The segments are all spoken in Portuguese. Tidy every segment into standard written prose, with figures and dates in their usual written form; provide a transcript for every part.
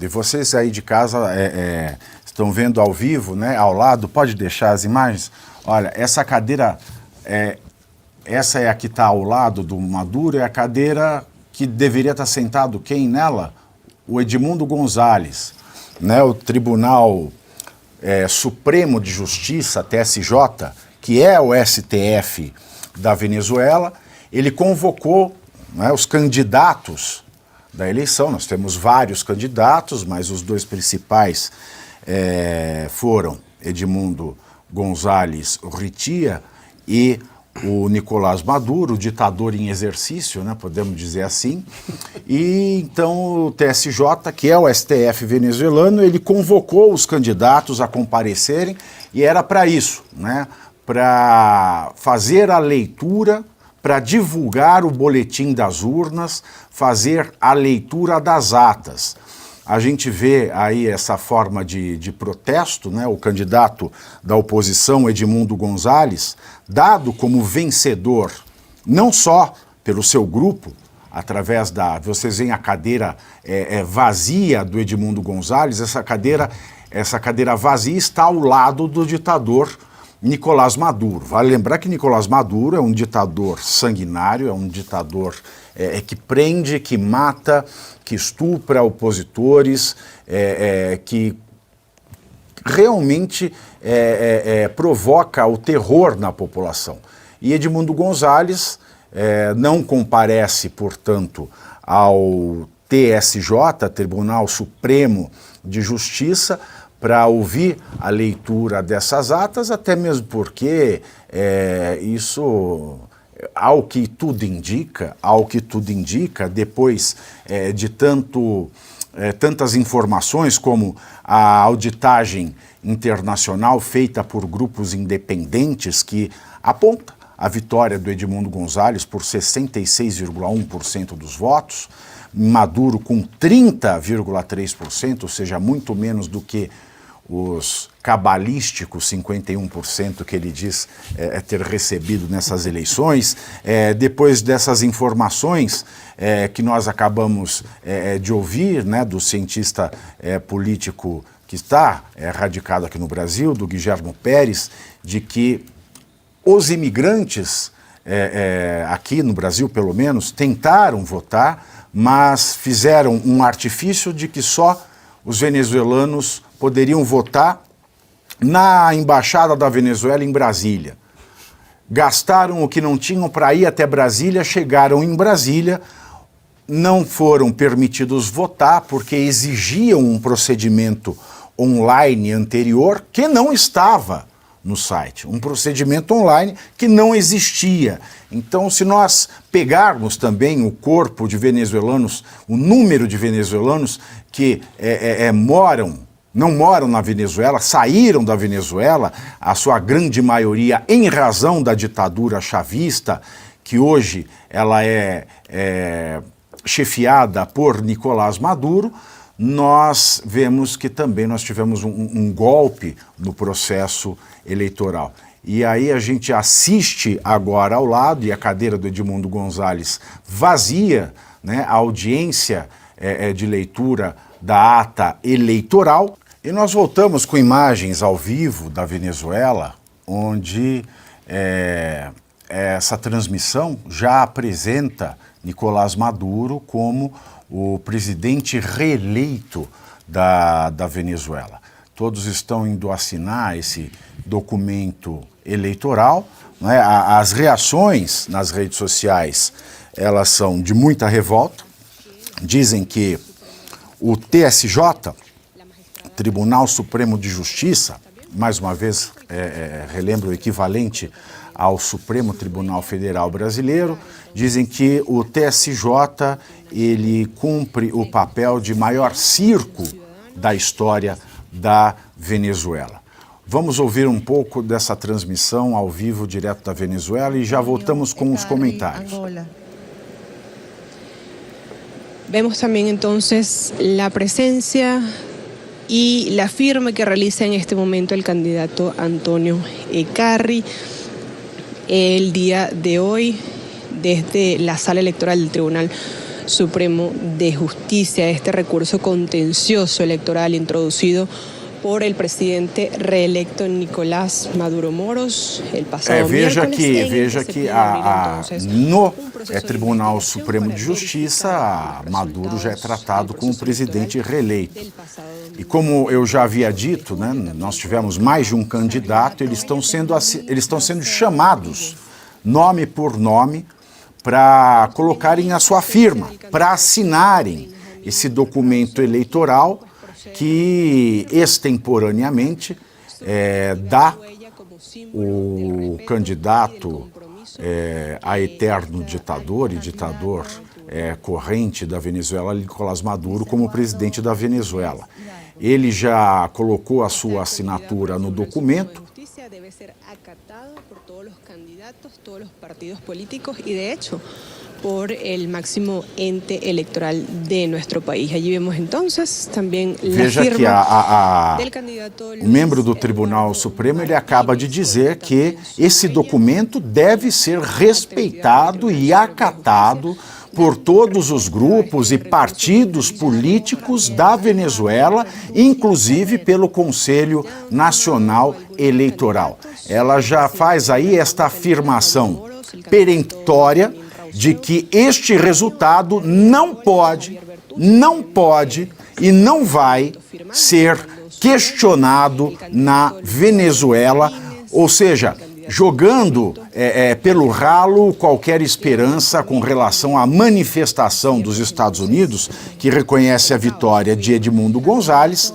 E vocês aí de casa estão vendo ao vivo, né, ao lado, pode deixar as imagens? Olha, essa cadeira, essa é a que está ao lado do Maduro, é a cadeira que deveria estar sentado quem nela? O Edmundo Gonzalez, né, o Tribunal Supremo de Justiça, TSJ, que é o STF da Venezuela. Ele convocou, né, os candidatos da eleição. Nós temos vários candidatos, mas os dois principais foram Edmundo Gonzalez Urrutia e o Nicolás Maduro, o ditador em exercício, né, podemos dizer assim. E então o TSJ, que é o STF venezuelano, ele convocou os candidatos a comparecerem, e era para isso, né, para fazer a leitura, para divulgar o boletim das urnas, fazer a leitura das atas. A gente vê aí essa forma de protesto, né? O candidato da oposição, Edmundo Gonzalez, dado como vencedor, não só pelo seu grupo, através da... Vocês veem a cadeira vazia do Edmundo Gonzalez, essa cadeira vazia está ao lado do ditador Nicolás Maduro. Vale lembrar que Nicolás Maduro é um ditador sanguinário, é um ditador que prende, que mata, que estupra opositores, que realmente provoca o terror na população. E Edmundo Gonzalez não comparece, portanto, ao TSJ, Tribunal Supremo de Justiça, para ouvir a leitura dessas atas, até mesmo porque isso, ao que tudo indica, depois de tantas informações como a auditagem internacional feita por grupos independentes que aponta a vitória do Edmundo Gonzalez por 66,1% dos votos, Maduro com 30,3%, ou seja, muito menos do que os cabalísticos 51% que ele diz ter recebido nessas eleições. Depois dessas informações que nós acabamos de ouvir, né, do cientista político que está radicado aqui no Brasil, do Guilherme Pérez, de que os imigrantes aqui no Brasil, pelo menos, tentaram votar, mas fizeram um artifício de que só os venezuelanos poderiam votar na embaixada da Venezuela em Brasília. Gastaram o que não tinham para ir até Brasília, chegaram em Brasília, não foram permitidos votar porque exigiam um procedimento online anterior que não estava no site, um procedimento online que não existia. Então, se nós pegarmos também o corpo de venezuelanos, o número de venezuelanos que não moram na Venezuela, saíram da Venezuela, a sua grande maioria em razão da ditadura chavista, que hoje ela é chefiada por Nicolás Maduro, nós vemos que também nós tivemos um golpe no processo eleitoral. E aí a gente assiste agora ao lado, e a cadeira do Edmundo Gonzalez vazia, né, a audiência de leitura da ata eleitoral. E nós voltamos com imagens ao vivo da Venezuela, onde essa transmissão já apresenta Nicolás Maduro como o presidente reeleito da Venezuela. Todos estão indo assinar esse documento eleitoral, né? As reações nas redes sociais, elas são de muita revolta. Dizem que o TSJ, Tribunal Supremo de Justiça, mais uma vez relembro o equivalente ao Supremo Tribunal Federal Brasileiro, dizem que o TSJ ele cumpre o papel de maior circo da história da Venezuela. Vamos ouvir um pouco dessa transmissão ao vivo direto da Venezuela e já voltamos com os comentários. Vemos también entonces la presencia y la firma que realiza en este momento el candidato Antonio Ekarri el día de hoy desde la sala electoral del Tribunal Supremo de Justicia, este recurso contencioso electoral introducido por el presidente reelecto Nicolás Maduro Moros el pasado veja miércoles. que no Tribunal Supremo de Justiça, Maduro já é tratado como presidente reeleito. E como eu já havia dito, né, nós tivemos mais de um candidato, eles estão sendo chamados, nome por nome, para colocarem a sua firma, para assinarem esse documento eleitoral que extemporaneamente dá o candidato a eterno ditador corrente da Venezuela, Nicolás Maduro, como presidente da Venezuela. Ele já colocou a sua assinatura no documento. Debe ser acatado por todos los candidatos, todos los partidos políticos y de hecho por el máximo ente electoral de nuestro país. Allí vemos entonces también la firma del candidato. O membro do Tribunal Supremo, ele acaba de dizer que esse documento deve ser respeitado e acatado por todos os grupos e partidos políticos da Venezuela, inclusive pelo Conselho Nacional Eleitoral. Ela já faz aí esta afirmação peremptória de que este resultado não pode e não vai ser questionado na Venezuela, ou seja, jogando pelo ralo qualquer esperança com relação à manifestação dos Estados Unidos, que reconhece a vitória de Edmundo González,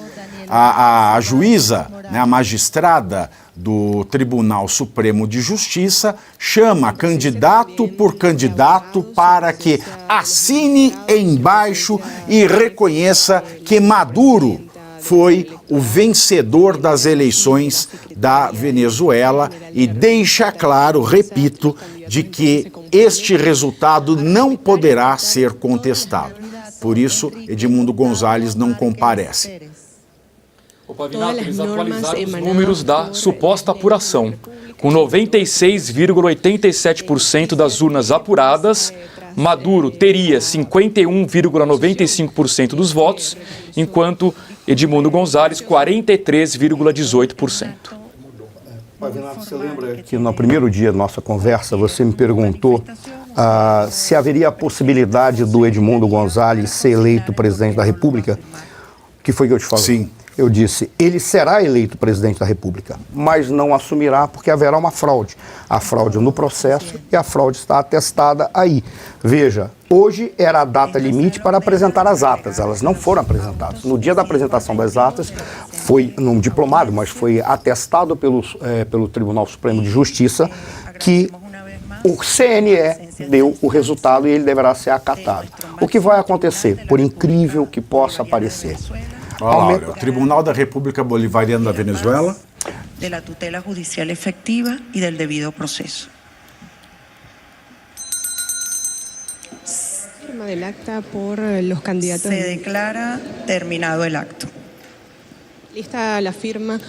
a juíza, né, a magistrada do Tribunal Supremo de Justiça, chama candidato por candidato para que assine embaixo e reconheça que Maduro foi o vencedor das eleições da Venezuela e deixa claro, repito, de que este resultado não poderá ser contestado. Por isso, Edmundo González não comparece. Ô, Pavinato, eles atualizaram os números da suposta apuração. Com 96,87% das urnas apuradas, Maduro teria 51,95% dos votos, enquanto Edmundo González, 43,18%. Pavinato, você lembra que no primeiro dia da nossa conversa você me perguntou se haveria a possibilidade do Edmundo González ser eleito presidente da República? Que foi que eu te falei? Sim. Eu disse, ele será eleito presidente da República, mas não assumirá porque haverá uma fraude. A fraude no processo e a fraude está atestada aí. Veja, hoje era a data limite para apresentar as atas, elas não foram apresentadas. No dia da apresentação das atas, foi num diplomado, mas foi atestado pelo Tribunal Supremo de Justiça que o CNE deu o resultado e ele deverá ser acatado. O que vai acontecer, por incrível que possa parecer? Olha, o Tribunal da República Bolivariana da Venezuela. De la tutela judicial efectiva y del debido proceso. Firma del acta por los candidatos. Se declara terminado el acto. Lista la firma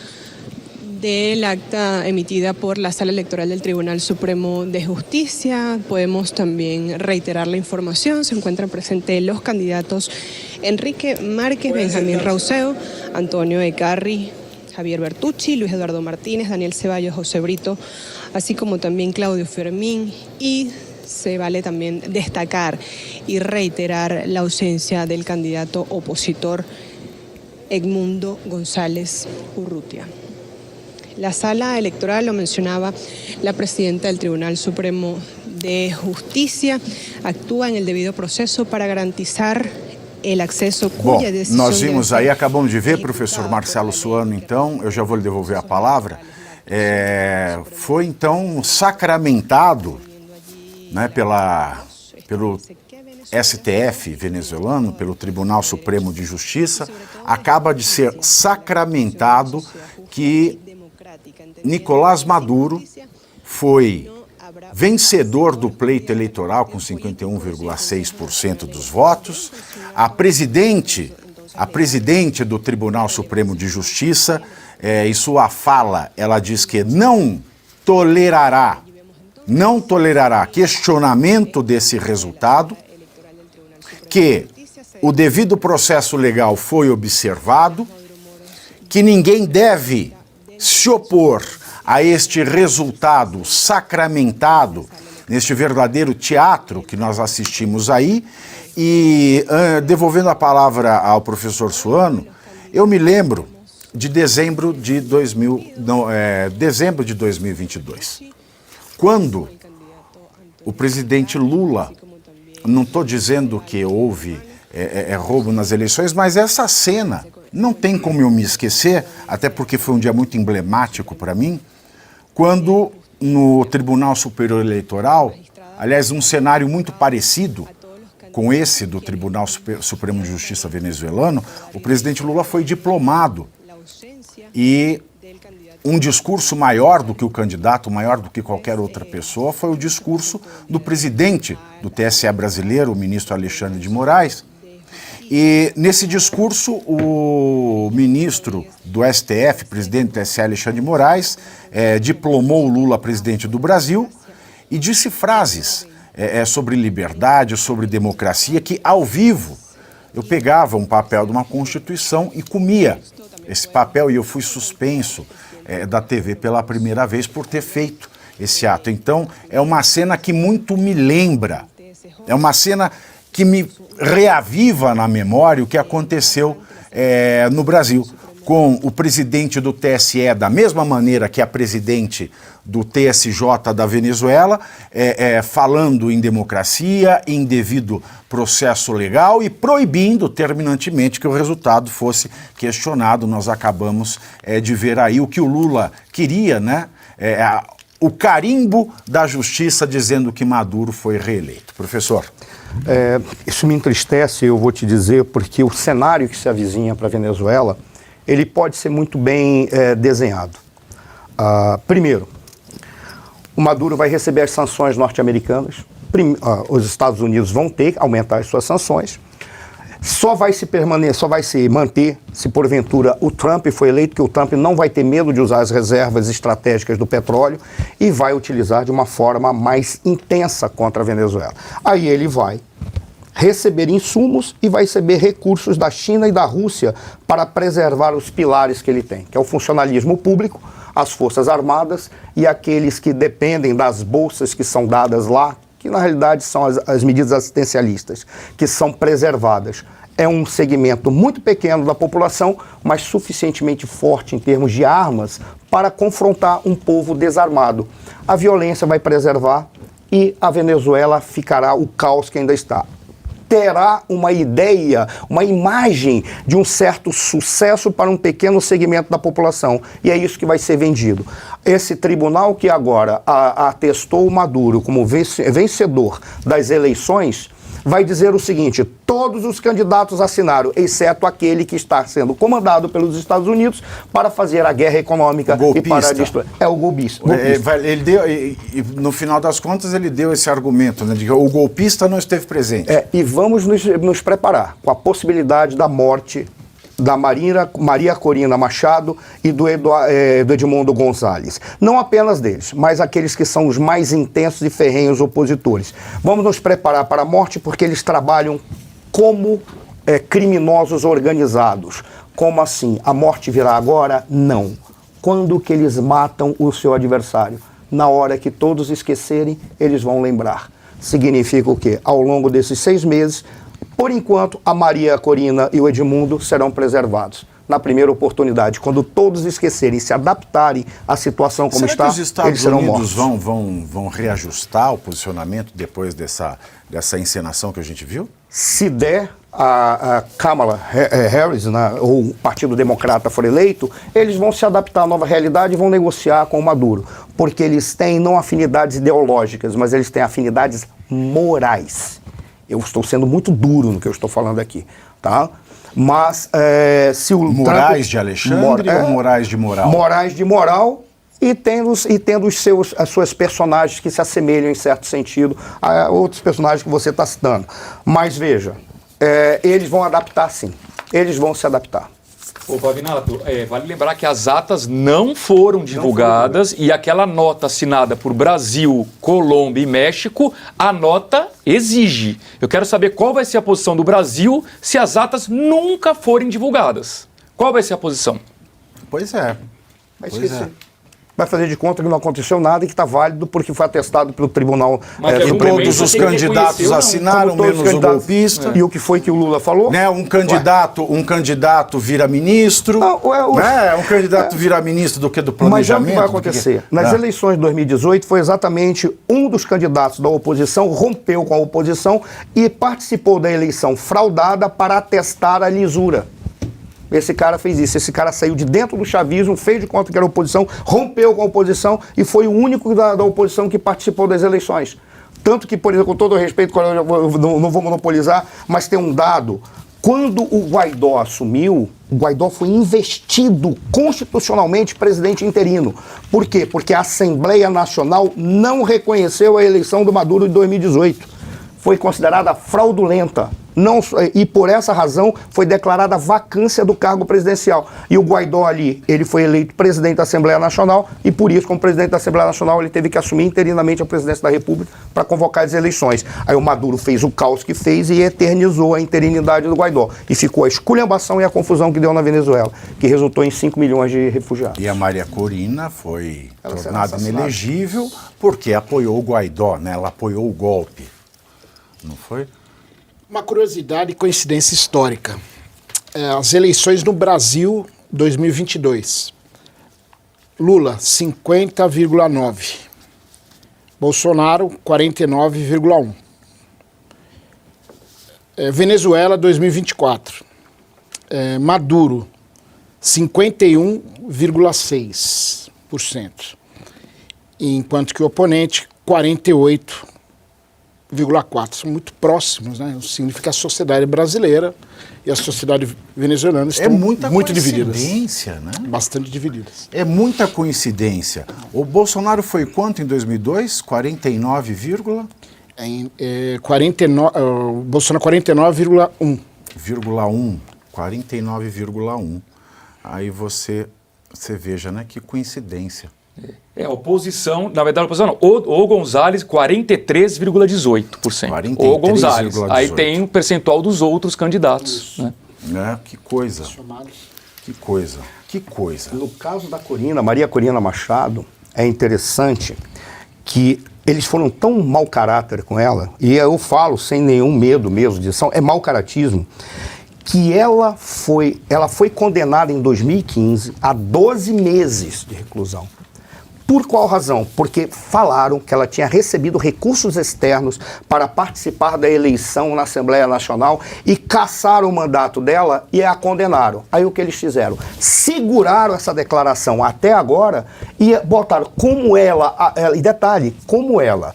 del acta emitida por la Sala Electoral del Tribunal Supremo de Justicia. Podemos también reiterar la información. Se encuentran presentes los candidatos Enrique Márquez, Benjamín Rauseo, Antonio Ecarri, Javier Bertucci, Luis Eduardo Martínez, Daniel Ceballos, José Brito, así como también Claudio Fermín, y se vale también destacar y reiterar la ausencia del candidato opositor Edmundo González Urrutia. La sala electoral, lo mencionaba la presidenta del Tribunal Supremo de Justicia, actúa en el debido proceso para garantizar el acesso cuya decisão... Nós vimos aí, acabamos de ver, professor Marcelo Suano, então, eu já vou lhe devolver a palavra, foi então sacramentado, né, pelo STF venezuelano, pelo Tribunal Supremo de Justiça, acaba de ser sacramentado que Nicolás Maduro foi vencedor do pleito eleitoral com 51,6% dos votos. A presidente do Tribunal Supremo de Justiça, em sua fala, ela diz que não tolerará questionamento desse resultado que o devido processo legal foi observado, que ninguém deve se opor a este resultado sacramentado, neste verdadeiro teatro que nós assistimos aí. E, devolvendo a palavra ao professor Suano, eu me lembro de dezembro de 2022, quando o presidente Lula, não estou dizendo que houve roubo nas eleições, mas essa cena não tem como eu me esquecer, até porque foi um dia muito emblemático para mim, quando no Tribunal Superior Eleitoral, aliás, um cenário muito parecido com esse do Tribunal Supremo de Justiça venezuelano, o presidente Lula foi diplomado e um discurso maior do que o candidato, maior do que qualquer outra pessoa, foi o discurso do presidente do TSE brasileiro, o ministro Alexandre de Moraes. E nesse discurso, o ministro do STF, presidente do TSE, Alexandre de Moraes, diplomou o Lula presidente do Brasil e disse frases sobre liberdade, sobre democracia, que ao vivo eu pegava um papel de uma Constituição e comia esse papel, e eu fui suspenso da TV pela primeira vez por ter feito esse ato. Então, é uma cena que muito me lembra, é uma cena que me reaviva na memória o que aconteceu no Brasil, com o presidente do TSE, da mesma maneira que a presidente do TSJ da Venezuela, falando em democracia, em devido processo legal e proibindo terminantemente que o resultado fosse questionado. Nós acabamos de ver aí o que o Lula queria, né? O carimbo da justiça dizendo que Maduro foi reeleito. Professor. Isso me entristece, eu vou te dizer, porque o cenário que se avizinha para a Venezuela, ele pode ser muito bem desenhado. Primeiro, o Maduro vai receber as sanções norte-americanas, os Estados Unidos vão ter que aumentar as suas sanções, só vai se manter se porventura o Trump foi eleito, que o Trump não vai ter medo de usar as reservas estratégicas do petróleo e vai utilizar de uma forma mais intensa contra a Venezuela. Aí ele vai receber insumos e vai receber recursos da China e da Rússia para preservar os pilares que ele tem, que é o funcionalismo público, as Forças Armadas e aqueles que dependem das bolsas que são dadas lá, que na realidade são as medidas assistencialistas, que são preservadas. É um segmento muito pequeno da população, mas suficientemente forte em termos de armas para confrontar um povo desarmado. A violência vai preservar e a Venezuela ficará o caos que ainda está. Terá uma ideia, uma imagem de um certo sucesso para um pequeno segmento da população. E é isso que vai ser vendido. Esse tribunal que agora atestou o Maduro como vencedor das eleições, vai dizer o seguinte: todos os candidatos assinaram, exceto aquele que está sendo comandado pelos Estados Unidos para fazer a guerra econômica e para destruir. É o golpista. Ele deu, no final das contas, ele deu esse argumento, né, de que o golpista não esteve presente. E vamos nos preparar com a possibilidade da morte da Maria Corina Machado e do Edmundo Gonzalez. Não apenas deles, mas aqueles que são os mais intensos e ferrenhos opositores. Vamos nos preparar para a morte porque eles trabalham como criminosos organizados. Como assim? A morte virá agora? Não. Quando que eles matam o seu adversário? Na hora que todos esquecerem, eles vão lembrar. Significa o quê? Ao longo desses 6 meses, por enquanto, a Maria Corina e o Edmundo serão preservados. Na primeira oportunidade, quando todos esquecerem, se adaptarem à situação como está, eles serão mortos. Será que os Estados Unidos vão reajustar o posicionamento depois dessa encenação que a gente viu? Se der, a Kamala Harris, ou o Partido Democrata for eleito, eles vão se adaptar à nova realidade e vão negociar com o Maduro. Porque eles têm não afinidades ideológicas, mas eles têm afinidades morais. Eu estou sendo muito duro no que eu estou falando aqui, tá? Mas se o Moraes de Alexandre ou Moraes de moral? Moraes de moral e tendo as suas personagens que se assemelham em certo sentido a outros personagens que você está citando. Mas veja, eles vão adaptar sim, eles vão se adaptar. Ô, Pavinato, vale lembrar que as atas não foram divulgadas e aquela nota assinada por Brasil, Colômbia e México, a nota exige. Eu quero saber qual vai ser a posição do Brasil se as atas nunca forem divulgadas. Qual vai ser a posição? Pois é. Vai esquecer. Vai fazer de conta que não aconteceu nada e que está válido porque foi atestado pelo Tribunal Supremo. Todos os candidatos assinaram, menos o golpista. E o que foi que o Lula falou? Né? Um candidato vira ministro. Um candidato vira ministro do que do planejamento. Mas é o que vai acontecer. Nas eleições de 2018 foi exatamente um dos candidatos da oposição rompeu com a oposição e participou da eleição fraudada para atestar a lisura. Esse cara fez isso, esse cara saiu de dentro do chavismo, fez de conta que era oposição, rompeu com a oposição e foi o único da oposição que participou das eleições. Tanto que, por exemplo, com todo o respeito, eu não vou monopolizar, mas tem um dado. Quando o Guaidó assumiu, o Guaidó foi investido constitucionalmente presidente interino. Por quê? Porque a Assembleia Nacional não reconheceu a eleição do Maduro de 2018. Foi considerada fraudulenta. E por essa razão foi declarada a vacância do cargo presidencial. E o Guaidó ali, ele foi eleito presidente da Assembleia Nacional e por isso, como presidente da Assembleia Nacional, ele teve que assumir interinamente a presidência da República para convocar as eleições. Aí o Maduro fez o caos que fez e eternizou a interinidade do Guaidó. E ficou a esculhambação e a confusão que deu na Venezuela, que resultou em 5 milhões de refugiados. E a Maria Corina foi tornada inelegível porque apoiou o Guaidó, né? Ela apoiou o golpe. Não foi? Uma curiosidade e coincidência histórica. As eleições no Brasil 2022. Lula, 50,9%. Bolsonaro, 49,1%. Venezuela, 2024. Maduro, 51,6%. Enquanto que o oponente, 48,4%. São muito próximos, né? Isso significa que a sociedade brasileira e a sociedade venezuelana estão muito divididas. É muita coincidência, né? Bastante divididas. É muita coincidência. O Bolsonaro foi quanto em 2002? 49, 49, o Bolsonaro 49,1. 49,1. Aí você veja, né? Que coincidência. A oposição, na verdade, a oposição não. O Gonzalez, 43,18%. O Gonzalez. Aí tem o percentual dos outros candidatos. Né? Que coisa. Que coisa. No caso da Corina, Maria Corina Machado, é interessante que eles foram tão mau caráter com ela, e eu falo sem nenhum medo mesmo disso, é mau caratismo, que ela foi condenada em 2015 a 12 meses de reclusão. Por qual razão? Porque falaram que ela tinha recebido recursos externos para participar da eleição na Assembleia Nacional e cassaram o mandato dela e a condenaram. Aí o que eles fizeram? Seguraram essa declaração até agora e botaram como ela, e detalhe, como ela,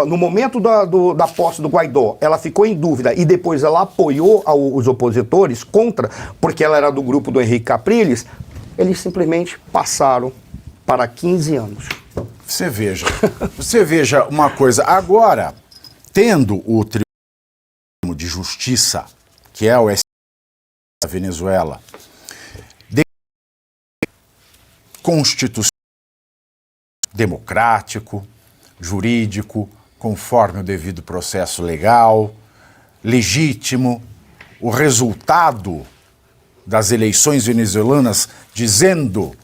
no momento da posse do Guaidó, ela ficou em dúvida e depois ela apoiou os opositores contra, porque ela era do grupo do Henrique Capriles, eles simplesmente passaram para 15 anos. Você veja uma coisa. Agora, tendo o Tribunal de Justiça, que é o STF da Venezuela, constitucional, democrático, jurídico, conforme o devido processo legal, legítimo, o resultado das eleições venezuelanas dizendo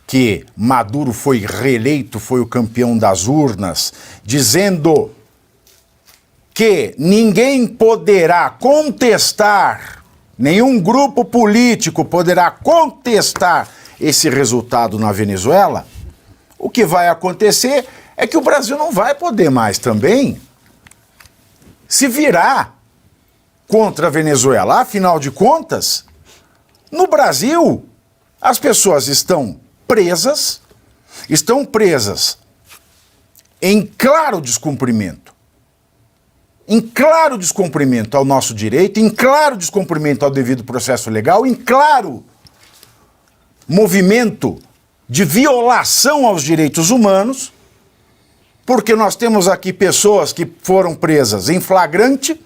que Maduro foi reeleito, foi o campeão das urnas, dizendo que ninguém poderá contestar, nenhum grupo político poderá contestar esse resultado na Venezuela, o que vai acontecer é que o Brasil não vai poder mais também se virar contra a Venezuela. Afinal de contas, no Brasil, as pessoas estão presas em claro descumprimento ao nosso direito, em claro descumprimento ao devido processo legal, em claro movimento de violação aos direitos humanos, porque nós temos aqui pessoas que foram presas em flagrante,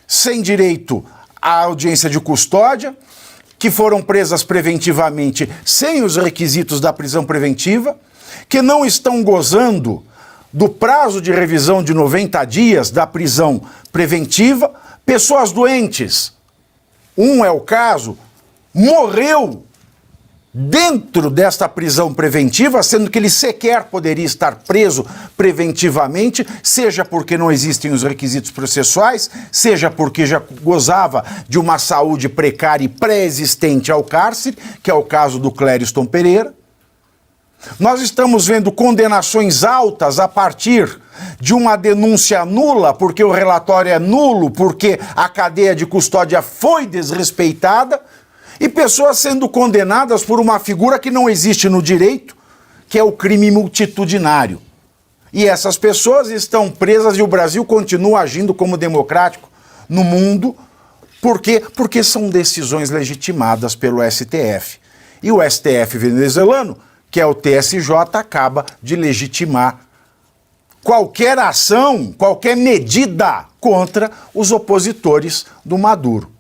sem direito à audiência de custódia, que foram presas preventivamente sem os requisitos da prisão preventiva, que não estão gozando do prazo de revisão de 90 dias da prisão preventiva, pessoas doentes. Um é o caso, morreu dentro desta prisão preventiva, sendo que ele sequer poderia estar preso preventivamente, seja porque não existem os requisitos processuais, seja porque já gozava de uma saúde precária e pré-existente ao cárcere, que é o caso do Clériston Pereira. Nós estamos vendo condenações altas a partir de uma denúncia nula, porque o relatório é nulo, porque a cadeia de custódia foi desrespeitada, e pessoas sendo condenadas por uma figura que não existe no direito, que é o crime multitudinário. E essas pessoas estão presas e o Brasil continua agindo como democrático no mundo. Por quê? Porque são decisões legitimadas pelo STF. E o STF venezuelano, que é o TSJ, acaba de legitimar qualquer ação, qualquer medida contra os opositores do Maduro.